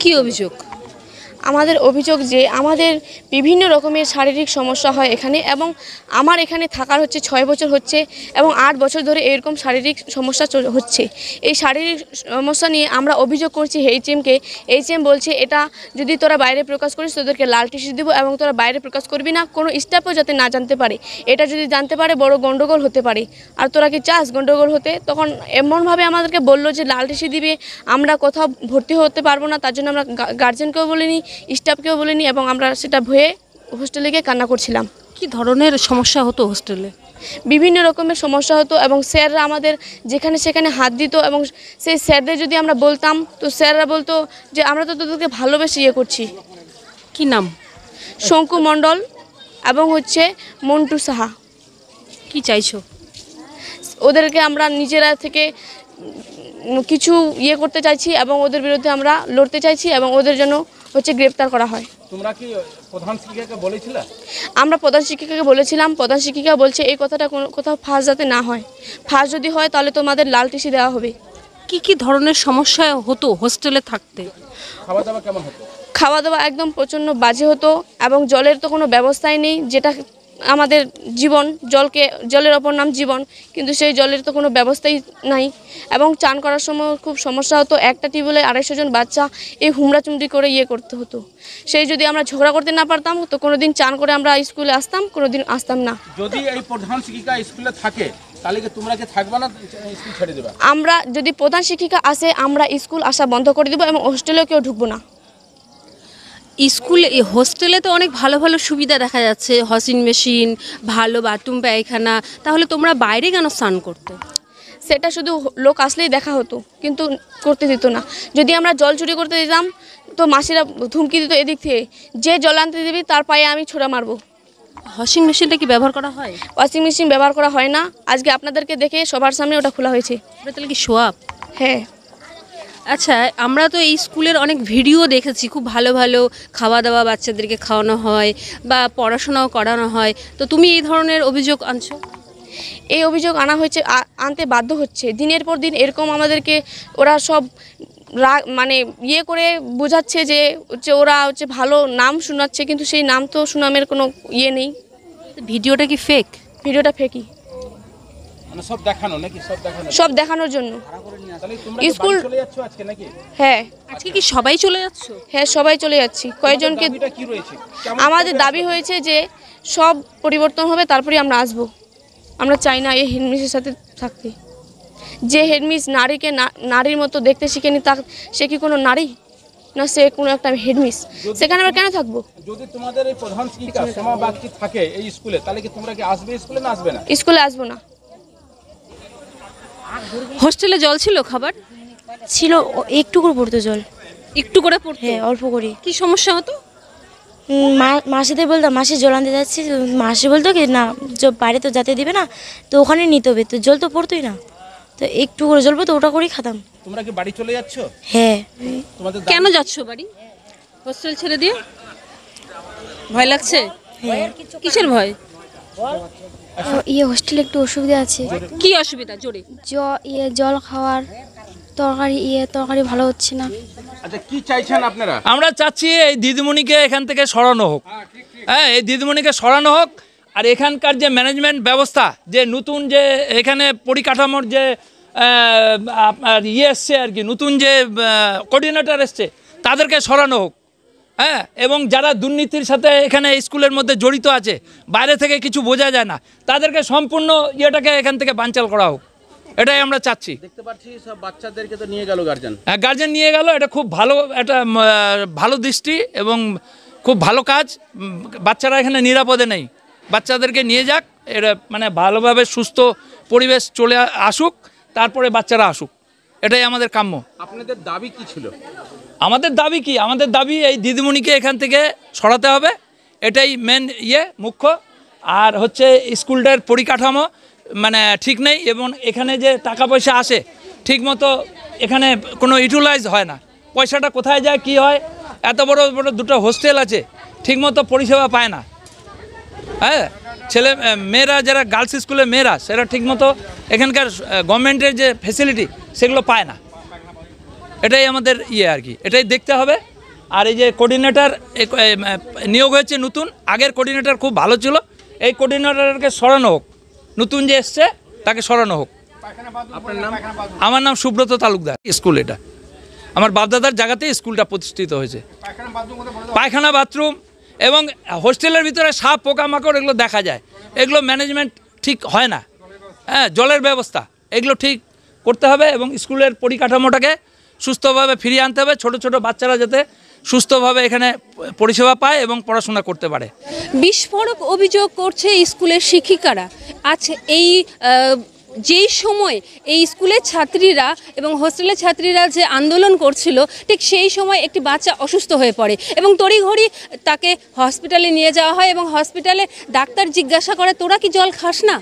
কি অভিযোগ? আমাদের অভিযোগ যে আমাদের বিভিন্ন রকমের শারীরিক সমস্যা হয় এখানে, এবং আমার এখানে থাকার হচ্ছে 6 বছর হচ্ছে এবং 8 বছর ধরে এরকম শারীরিক সমস্যা হচ্ছে। এই শারীরিক সমস্যা নিয়ে আমরা অভিযোগ করছি এইচএমকে। এইচএম বলছে এটা যদি তোরা বাইরে প্রকাশ করিস তোদেরকে লাল টিস্যু দেবো এবং তোরা বাইরে প্রকাশ করবি না, কোনো স্টাফও যাতে না জানতে পারে। এটা যদি জানতে পারে বড় গন্ডগোল হতে পারে। আর তোরা কি চাস গন্ডগোল হতে? তখন এমনভাবে আমাদেরকে বললো যে লাল টিস্যু দিবে, আমরা কোথাও ভর্তি হতে পারবো না। তার জন্য আমরা গার্জেনকেও বলিনি, স্টাফকেও বলিনি, এবং আমরা সেটা ভয়ে হোস্টেলে গিয়ে কান্না করছিলাম। কি ধরনের সমস্যা হতো হোস্টেলে? বিভিন্ন রকমের সমস্যা হতো এবং স্যাররা আমাদের যেখানে সেখানে হাত দিত, এবং সেই স্যারদের যদি আমরা বলতাম তো স্যাররা বলতো যে আমরা তো তোদেরকে ভালোবেসে ইয়ে করছি। কি নাম? শঙ্কু মণ্ডল এবং হচ্ছে মন্টু সাহা। কি চাইছো? ওদেরকে আমরা নিজেরা থেকে কিছু ইয়ে করতে চাইছি এবং ওদের বিরুদ্ধে আমরা লড়তে চাইছি এবং ওদের জন্য হচ্ছে গ্রেপ্তার করা হয়। তোমরা কি প্রধান শিক্ষিকাকে বলেছিলে? আমরা প্রধান শিক্ষিকাকে বলেছিলাম। প্রধান শিক্ষিকা বলছে এই কথাটা কোথাও ফাঁস যাতে না হয়। ফাঁস যদি হয় তাহলে তোমাদের লাল টিস্যু দেওয়া হবে। কি কি ধরনের সমস্যা হতো হোস্টেলে থাকতে? খাওয়া দাওয়া কেমন হতো? খাওয়া দাওয়া একদম প্রচণ্ড বাজে হতো এবং জলের তো কোনো ব্যবস্থাই নেই, যেটা আমাদের জীবন। জলের অপর নাম জীবন, কিন্তু সেই জলের তো কোনো ব্যবস্থাই নাই। এবং চান করার সময় খুব সমস্যা হতো। একটা টিউবওয়েলে 250 জন বাচ্চা এই হুমড়াচুমড়ি করে ইয়ে করতে হতো। সেই যদি আমরা ঝগড়া করতে না পারতাম তো কোনোদিন চান করে আমরা স্কুলে আসতাম, কোনোদিন আসতাম না। যদি এই প্রধান শিক্ষিকা স্কুলে থাকে তাহলে কি তোমরা কি থাকবে না, স্কুল ছেড়ে দেবে? আমরা যদি প্রধান শিক্ষিকা আসে আমরা স্কুল আসা বন্ধ করে দেবো এবং হোস্টেলেও কেউ ঢুকবো না। স্কুলে হোস্টেলে তো অনেক ভালো ভালো সুবিধা দেখা যাচ্ছে, ওয়াশিং মেশিন, ভালো বাথরুম, পায়খানা, তাহলে তোমরা বাইরে কেন স্নান করতে? সেটা শুধু লোক আসলেই দেখা হতো, কিন্তু করতে দিত না। যদি আমরা জল চুরি করতে দিতাম তো মাসিরা ধুমকি দিত এদিক থেকে, যে জল আনতে দিবি তার পায়ে আমি ছোড়া মারবো। ওয়াশিং মেশিনটা কি ব্যবহার করা হয়? ওয়াশিং মেশিন ব্যবহার করা হয় না। আজকে আপনাদেরকে দেখে সবার সামনে ওটা খোলা হয়েছে। ওটা তাহলে কি সোয়াব? হ্যাঁ। আচ্ছা, আমরা তো এই স্কুলের অনেক ভিডিও দেখেছি, খুব ভালো ভালো খাওয়া দাওয়া বাচ্চাদেরকে খাওয়ানো হয় বা পড়াশোনাও করানো হয়, তো তুমি এই ধরনের অভিযোগ আনছো? এই অভিযোগ আনা হয়েছে, আনতে বাধ্য হচ্ছে। দিনের পর দিন এরকম আমাদেরকে ওরা সব মানে ইয়ে করে বোঝাচ্ছে যে হচ্ছে ওরা হচ্ছে ভালো নাম শোনাচ্ছে, কিন্তু সেই নাম তো সুনামের কোনো ইয়ে নেই। ভিডিওটা কি ফেক? ভিডিওটা ফেকি। মানে সব দেখানো নাকি? সব দেখানোর জন্য। তাহলে তোমরা কি স্কুল বাড়ি চলে যাচ্ছ আজকে নাকি? হ্যাঁ। আজকে কি সবাই চলে যাচ্ছো? হ্যাঁ, সবাই চলে যাচ্ছি। কয়েকজনকে দাবিটা কি রয়েছে? আমাদের দাবি হয়েছে যে সব পরিবর্তন হবে তারপরে আমরা আসবো। আমরা চাই না এই হেডমিসের সাথে থাকতে। যে হেডমিস নারীকে নারীর মতো দেখতে শিখেনি, সে কি কোনো নারী না? সে কোনো একটা হেডমিস। সেখানে আমরা কেন থাকবো? যদি তোমাদের এই প্রধান শিক্ষিকা সোমা বাগচি থাকে এই স্কুলে, তাহলে কি তোমরা কি আসবে স্কুলে না আসবে না? স্কুলে আসবো না। হোস্টেলে জল ছিল? খাবার ছিল, একটু করে পড়তো জল। একটু করে পড়তো? হ্যাঁ, অল্প করে। কি সমস্যা হতো? মাসিদের বলতাম মাসি জল আনতে যাচ্ছি, মাসি বলতো কি না বাইরে তো যেতে দিবে না, তো ওখানে নিতে হবে, তো জল তো পড়তোই না, তো একটু করে জল পড়তো, ওটা করেই খেতাম। তোমরা কি বাড়ি চলে যাচ্ছ? হ্যাঁ। তোমাদের কেন যাচ্ছ বাড়ি? হোস্টেল ছেড়ে দিয়ে ভয় লাগছে? হ্যাঁ। কিসের ভয়? হোস্টেলে একটু অসুবিধা আছে। কি অসুবিধা? জোরে। জল খাওয়ার, তরকারি ভালো হচ্ছে না। আচ্ছা, কি চাইছেন আপনারা? আমরা চাচ্ছি এই দিদিমণিকে এখান থেকে সরানো হোক। হ্যাঁ, এই দিদিমণিকে সরানো হোক। আর এখানকার যে ম্যানেজমেন্ট ব্যবস্থা, যে নতুন যে এখানে পরিকাঠামোর যে আপনার এসছে আর কি, নতুন যে কোঅর্ডিনেটর এসছে তাদেরকে সরানো হোক। হ্যাঁ, এবং যারা দুর্নীতির সাথে এখানে স্কুলের মধ্যে জড়িত আছে, বাইরে থেকে কিছু বোঝা যায় না, তাদেরকে সম্পূর্ণ ইয়েটাকে এখান থেকে বানচাল করা হোক। এটাই আমরা চাচ্ছি। দেখতে পাচ্ছি সব বাচ্চাদেরকে তো নিয়ে গেল গার্জেন। হ্যাঁ, গার্জেন নিয়ে গেল। এটা খুব ভালো, একটা ভালো দৃষ্টি এবং খুব ভালো কাজ। বাচ্চারা এখানে নিরাপদে নেই, বাচ্চাদেরকে নিয়ে যাক। এটা মানে ভালোভাবে সুস্থ পরিবেশ চলে আসুক, তারপরে বাচ্চারা আসুক। এটাই আমাদের কাম্য। আপনাদের দাবি কি ছিল? আমাদের দাবি কি? আমাদের দাবি এই দিদিমণিকে এখান থেকে সরাতে হবে। এটাই মেন মুখ্য। আর হচ্ছে স্কুলটার পরিকাঠামো মানে ঠিক নেই, এবং এখানে যে টাকা পয়সা আসে ঠিক মতো এখানে কোনো ইউটিলাইজ হয় না। পয়সাটা কোথায় যায়, কি হয়? এত বড় বড় দুটো হোস্টেল আছে, ঠিকমতো পরিষেবা পায় না। হ্যাঁ, মেয়েরা যারা গার্লস স্কুলের মেয়েরা, সেটা ঠিকমতো এখানকার গভর্নমেন্টের যে ফেসিলিটি সেগুলো পায় না। এটাই আমাদের আর কি, এটাই দেখতে হবে। আর এই যে কোঅর্ডিনেটর নিয়োগ হয়েছে নতুন, আগের কোঅর্ডিনেটর খুব ভালো ছিল, এই কোঅর্ডিনেটরকে সরানো হোক, নতুন যে এসছে তাকে সরানো হোক। আমার নাম সুব্রত তালুকদার। স্কুল এটা আমার বাপদাদার জায়গাতেই স্কুলটা প্রতিষ্ঠিত হয়েছে। পায়খানা বাথরুম এবং হোস্টেলের ভিতরে সাপ পোকামাকড় এগুলো দেখা যায়, এগুলো ম্যানেজমেন্ট ঠিক হয় না। হ্যাঁ, জলের ব্যবস্থা এগুলো ঠিক করতে হবে এবং স্কুলের পরিকাঠামোটাকে সুস্থভাবে ফিরিয়ে আনতে হবে, ছোট ছোট বাচ্চারা যাতে সুস্থভাবে এখানে পরিষেবা পায় এবং পড়াশোনা করতে পারে। বিস্ফোরক অভিযোগ করছে স্কুলের শিক্ষিকারা। আচ্ছা, এই যেই সময় এই স্কুলের ছাত্রীরা এবং হোস্টেলের ছাত্রীরা যে আন্দোলন করছিল, ঠিক সেই সময় একটি বাচ্চা অসুস্থ হয়ে পড়ে এবং তড়িঘড়ি তাকে হসপিটালে নিয়ে যাওয়া হয় এবং হসপিটালে ডাক্তার জিজ্ঞাসা করে, তোরা কি জল খাস না?